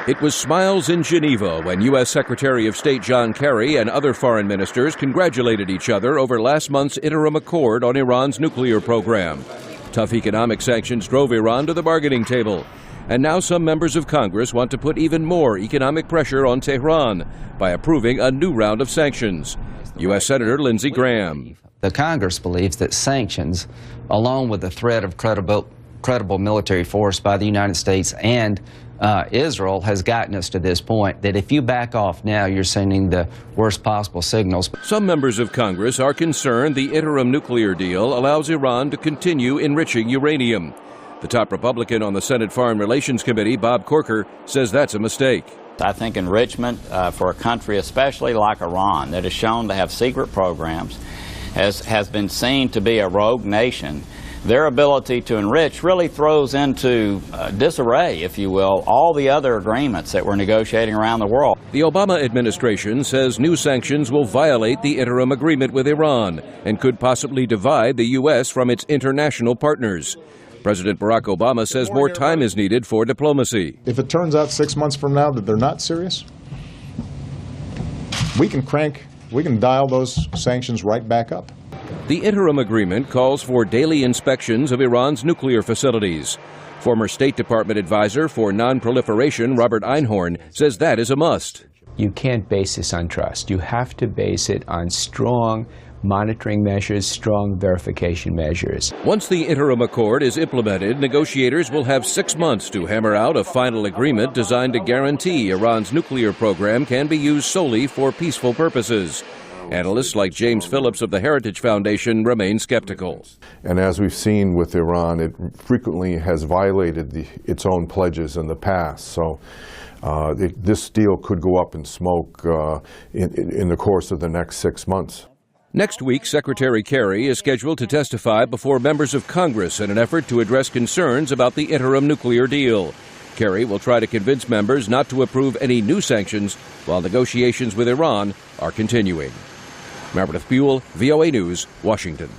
It was smiles in Geneva when U.S. Secretary of State John Kerry and other foreign ministers congratulated each other over last month's interim accord on Iran's nuclear program. Tough economic sanctions drove Iran to the bargaining table. And now some members of Congress want to put even more economic pressure on Tehran by approving a new round of sanctions. U.S. Senator Lindsey Graham. The Congress believes that sanctions, along with the threat of credible military force by the United States and Israel, has gotten us to this point that if you back off now, you're sending the worst possible signals. Some members of Congress are concerned the interim nuclear deal allows Iran to continue enriching uranium. The top Republican on the Senate Foreign Relations Committee, Bob Corker, says that's a mistake. I think enrichment for a country, especially like Iran, that is shown to have secret programs, has been seen to be a rogue nation, their ability to enrich really throws into disarray, if you will, all the other agreements that we're negotiating around the world. The Obama administration says new sanctions will violate the interim agreement with Iran and could possibly divide the U.S. from its international partners. President Barack Obama says more time is needed for diplomacy. If it turns out 6 months from now that they're not serious, we can dial those sanctions right back up. The interim agreement calls for daily inspections of Iran's nuclear facilities. Former State Department advisor for non-proliferation Robert Einhorn says that is a must. You can't base this on trust. You have to base it on strong monitoring measures, strong verification measures. Once the interim accord is implemented, negotiators will have 6 months to hammer out a final agreement designed to guarantee Iran's nuclear program can be used solely for peaceful purposes. Analysts like James Phillips of the Heritage Foundation remain skeptical. And as we've seen with Iran, it frequently has violated its own pledges in the past. So this deal could go up in smoke in the course of the next 6 months. Next week, Secretary Kerry is scheduled to testify before members of Congress in an effort to address concerns about the interim nuclear deal. Kerry will try to convince members not to approve any new sanctions while negotiations with Iran are continuing. Meredith Buell, VOA News, Washington.